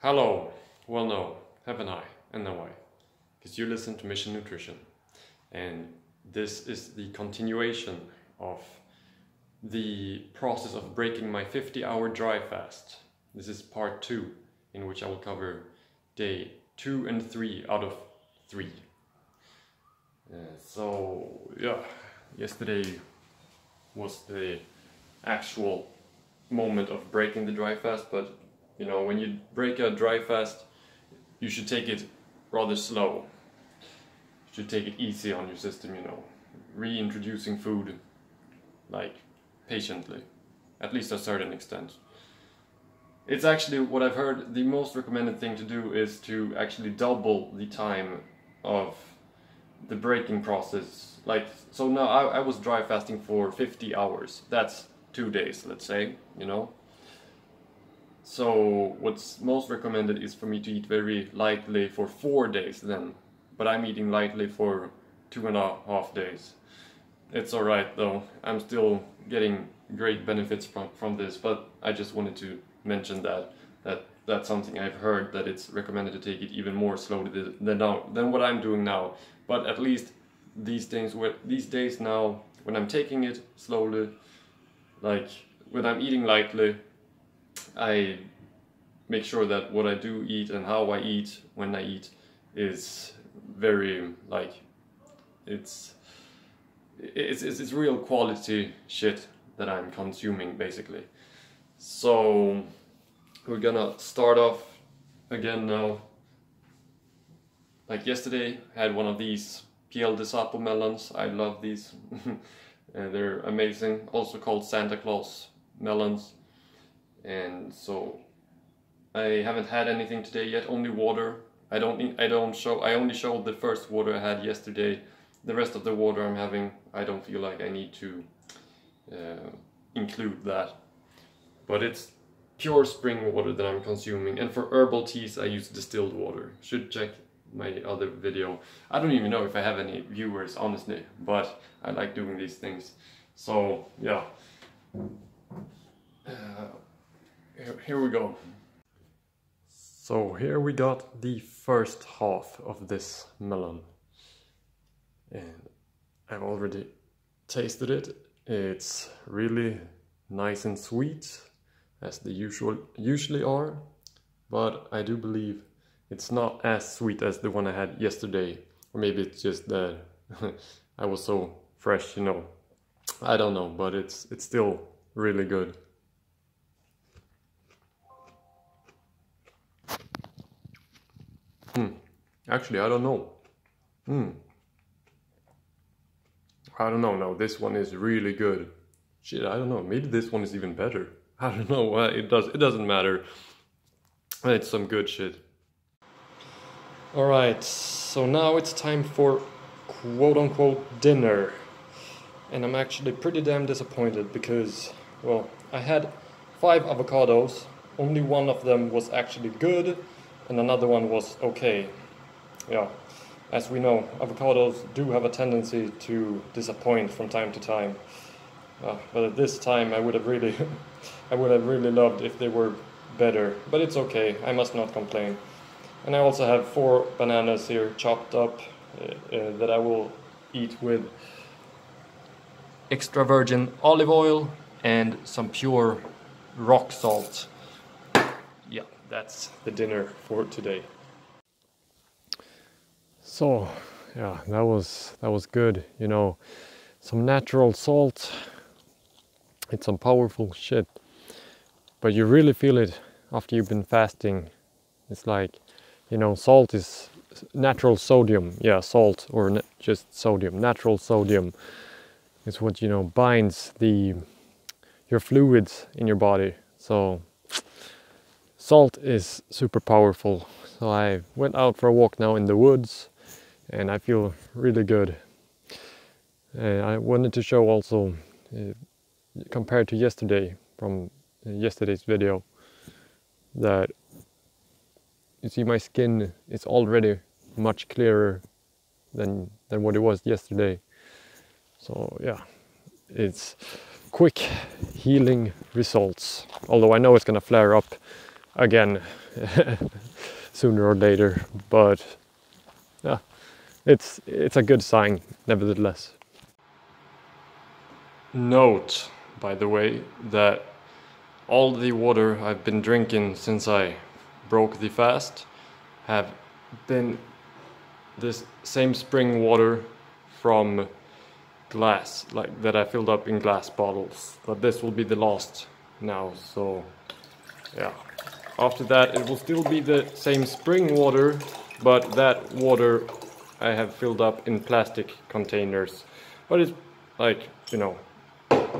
Hello, well no, haven't I? And no I, because you listen to Mission Nutrition, and this is the continuation of the process of breaking my 50-hour dry fast. This is part 2, in which I will cover day 2 and 3 out of 3. So yeah, yesterday was the actual moment of breaking the dry fast, but you know, when you break a dry fast, you should take it rather slow. You should take it easy on your system, you know, reintroducing food, like, patiently, at least to a certain extent. It's actually, what I've heard, the most recommended thing to do is to actually double the time of the breaking process. Like, so now I was dry fasting for 50 hours. That's 2 days, let's say, you know. So what's most recommended is for me to eat very lightly for 4 days then. But I'm eating lightly for 2.5 days. It's alright though. I'm still getting great benefits from this, but I just wanted to mention that's something I've heard, that it's recommended to take it even more slowly than what I'm doing now. But at least these days now, when I'm taking it slowly, like when I'm eating lightly, I make sure that what I do eat and how I eat when I eat is very, like, it's real quality shit that I'm consuming, basically. So we're gonna start off again now. Like yesterday, I had one of these Piel de Sapo melons. I love these. They're amazing, also called Santa Claus melons. And so I haven't had anything today yet, only water. I only showed the first water I had yesterday. The rest of the water I'm having, I don't feel like I need to include that. But it's pure spring water that I'm consuming, and for herbal teas I use distilled water. Should check my other video. I don't even know if I have any viewers, honestly, but I like doing these things. So yeah, here we go. So here we got the first half of this melon, and I've already tasted it. It's really nice and sweet, as they usually are, but I do believe it's not as sweet as the one I had yesterday. Or maybe it's just that I was so fresh, you know. I don't know, but it's still really good. Actually, I don't know. I don't know. No, this one is really good. Shit, I don't know. Maybe this one is even better. I don't know. It doesn't matter. It's some good shit. Alright, so now it's time for quote-unquote dinner. And I'm actually pretty damn disappointed because, well, I had 5 avocados. Only one of them was actually good, and another one was okay. Yeah, as we know, avocados do have a tendency to disappoint from time to time. But at this time I would have really loved if they were better. But it's okay, I must not complain. And I also have 4 bananas here chopped up that I will eat with extra virgin olive oil and some pure rock salt. Yeah, that's the dinner for today. So yeah, that was good, you know, some natural salt. It's some powerful shit, but you really feel it after you've been fasting. It's like, you know, salt is natural sodium. Yeah, salt, or just sodium. Natural sodium is what, you know, binds your fluids in your body. So salt is super powerful. So I went out for a walk now in the woods, and I feel really good. I wanted to show also, compared to yesterday, from yesterday's video, that you see my skin is already much clearer than what it was yesterday. So yeah, it's quick healing results. Although I know it's gonna flare up again sooner or later, but yeah, it's a good sign nevertheless. Note, by the way, that all the water I've been drinking since I broke the fast have been this same spring water from glass, like that I filled up in glass bottles. But this will be the last now, so yeah. After that it will still be the same spring water, but that water I have filled up in plastic containers. But it's like, you know,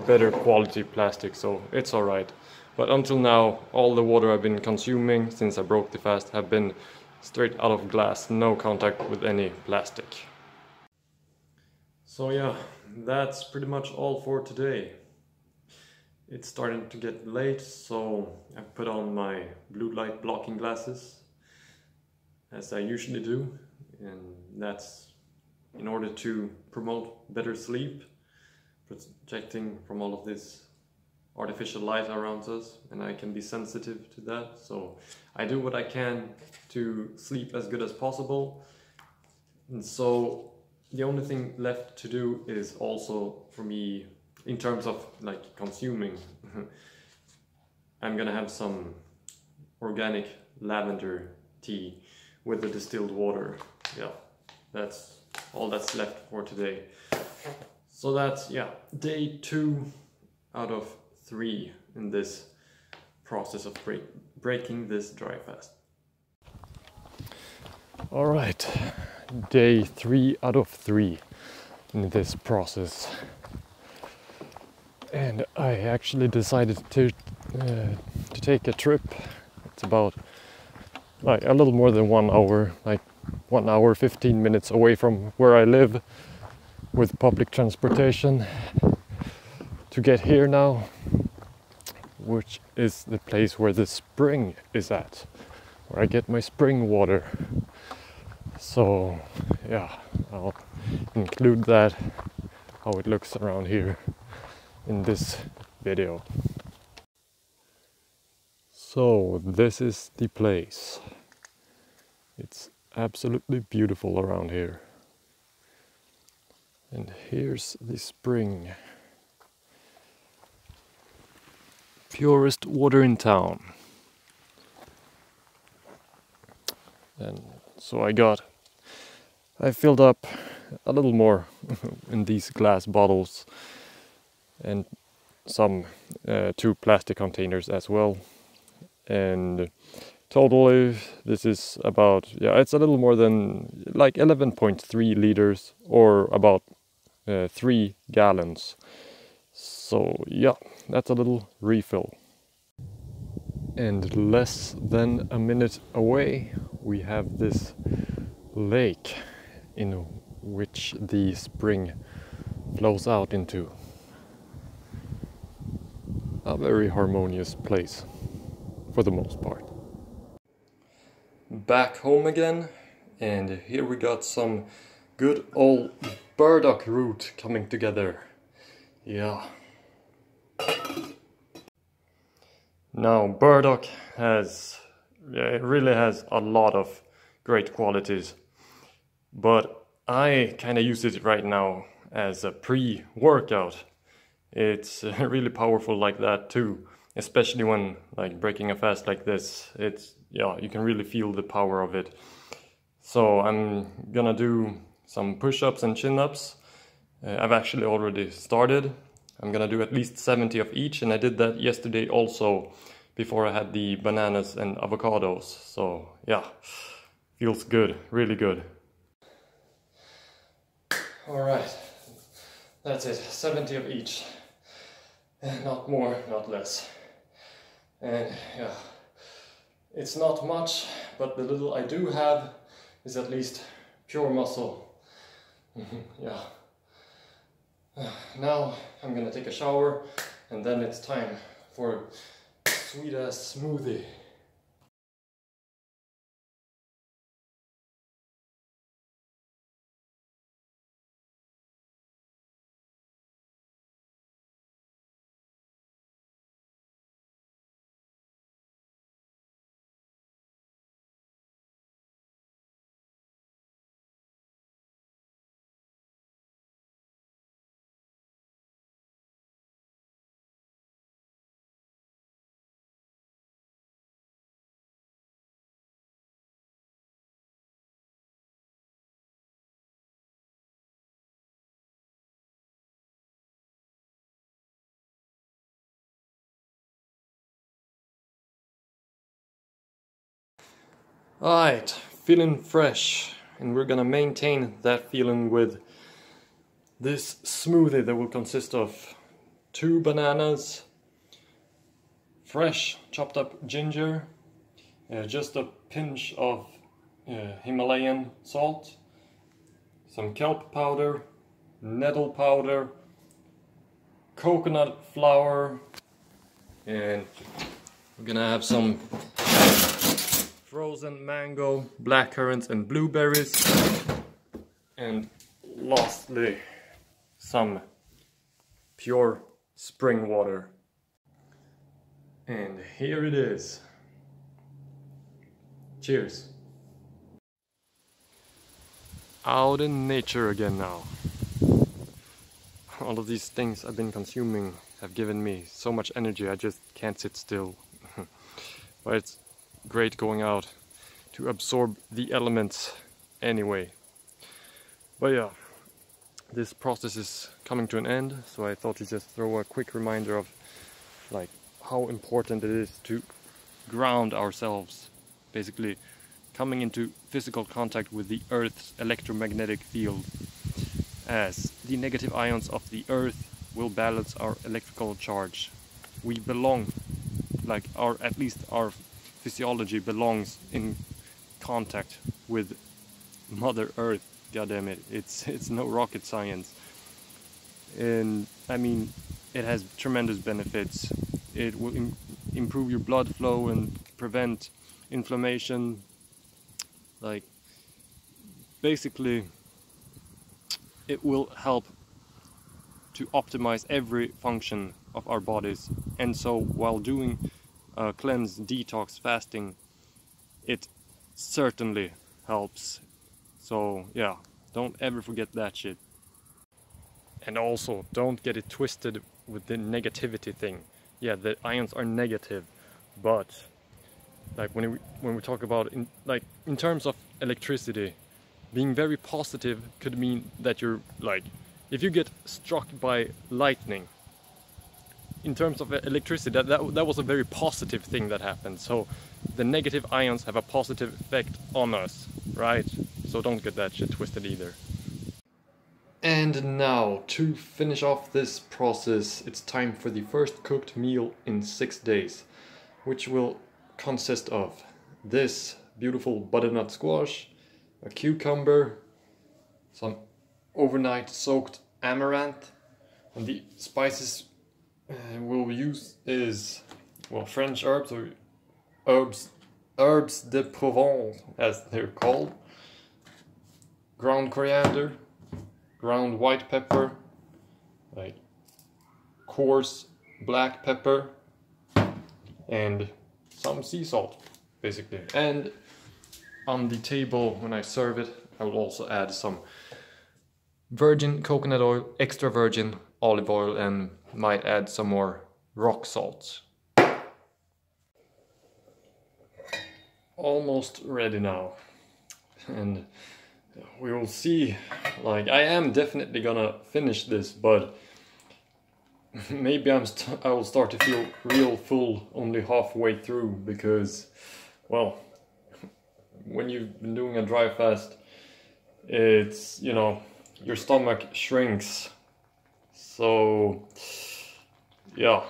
better quality plastic, so it's alright. But until now, all the water I've been consuming since I broke the fast have been straight out of glass, no contact with any plastic. So yeah, that's pretty much all for today. It's starting to get late, so I put on my blue light blocking glasses, as I usually do, and that's in order to promote better sleep, protecting from all of this artificial light around us, and I can be sensitive to that, so I do what I can to sleep as good as possible. And so the only thing left to do is also for me, in terms of like consuming, I'm gonna have some organic lavender tea with the distilled water. Yeah, that's all that's left for today. So that's, yeah, day 2 out of 3 in this process of breaking this dry fast. All right, day 3 out of 3 in this process. And I actually decided to take a trip. It's about like a little more than 1 hour, like 1 hour 15 minutes away from where I live, with public transportation to get here now, which is the place where the spring is at, where I get my spring water. So yeah, I'll include that, how it looks around here, in this video. So this is the place. It's absolutely beautiful around here. And here's the spring. Purest water in town. And so I filled up a little more in these glass bottles, and some 2 plastic containers as well. And totally this is about, yeah, it's a little more than like 11.3 liters, or about 3 gallons. So yeah, that's a little refill. And less than a minute away we have this lake in which the spring flows out into. A very harmonious place for the most part. Back home again, and here we got some good old burdock root coming together. Yeah. Now burdock it really has a lot of great qualities, but I kind of use it right now as a pre-workout. It's really powerful like that too, especially when like breaking a fast like this. It's, yeah, you can really feel the power of it. So I'm gonna do some push-ups and chin-ups. I've actually already started. I'm gonna do at least 70 of each, and I did that yesterday also, before I had the bananas and avocados. So yeah, feels good, really good. Alright, that's it, 70 of each. Not more, not less. And yeah, it's not much, but the little I do have is at least pure muscle. Yeah. Now I'm gonna take a shower, and then it's time for a sweet ass smoothie. Alright, feeling fresh, and we're gonna maintain that feeling with this smoothie that will consist of 2 bananas, fresh chopped up ginger, just a pinch of Himalayan salt, some kelp powder, nettle powder, coconut flour, and we're gonna have some frozen mango, blackcurrants and blueberries, and lastly some pure spring water. And here it is. Cheers. Out in nature again now. All of these things I've been consuming have given me so much energy, I just can't sit still. But it's great going out to absorb the elements anyway. But yeah, this process is coming to an end, so I thought to just throw a quick reminder of like how important it is to ground ourselves, basically coming into physical contact with the Earth's electromagnetic field, as the negative ions of the Earth will balance our electrical charge. We belong, like at least our physiology belongs in contact with Mother Earth. God damn it, it's no rocket science. And I mean, it has tremendous benefits. It will improve your blood flow and prevent inflammation. Like, basically, it will help to optimize every function of our bodies. And so while doing cleanse, detox, fasting, it certainly helps. So yeah, don't ever forget that shit. And also, don't get it twisted with the negativity thing. Yeah, the ions are negative, but like when we talk about in terms of electricity, being very positive could mean that you're like, if you get struck by lightning, in terms of electricity, that was a very positive thing that happened. So the negative ions have a positive effect on us, right? So don't get that shit twisted either. And now, to finish off this process, it's time for the first cooked meal in 6 days, which will consist of this beautiful butternut squash, a cucumber, some overnight soaked amaranth, and the spices we'll use is, well, French herbs, or herbs de Provence as they're called, ground coriander, ground white pepper, like coarse black pepper, and some sea salt, basically. And on the table, when I serve it, I will also add some virgin coconut oil, extra virgin olive oil, and might add some more rock salt. Almost ready now. And we will see. Like, I am definitely gonna finish this, but maybe I will start to feel real full only halfway through, because, well, when you've been doing a dry fast, it's, you know, your stomach shrinks. So yeah,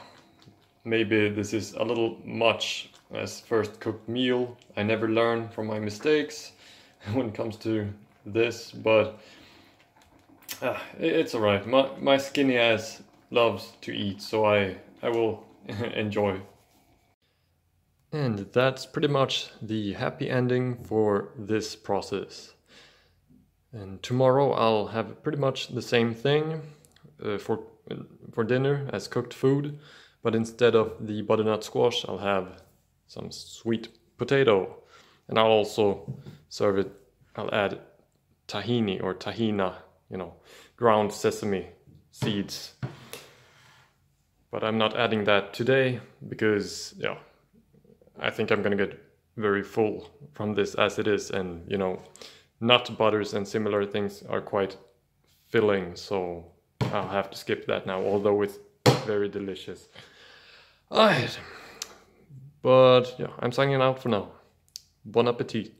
maybe this is a little much as first cooked meal. I never learn from my mistakes when it comes to this, but it's alright. My skinny ass loves to eat, so I will enjoy. And that's pretty much the happy ending for this process. And tomorrow I'll have pretty much the same thing for dinner as cooked food, but instead of the butternut squash, I'll have some sweet potato, and I'll also serve it. I'll add tahini or tahina, you know, ground sesame seeds. But I'm not adding that today because, yeah, I think I'm gonna get very full from this as it is, and you know, nut butters and similar things are quite filling, so I'll have to skip that now, although it's very delicious. Alright, but yeah, I'm signing out for now. Bon appetit.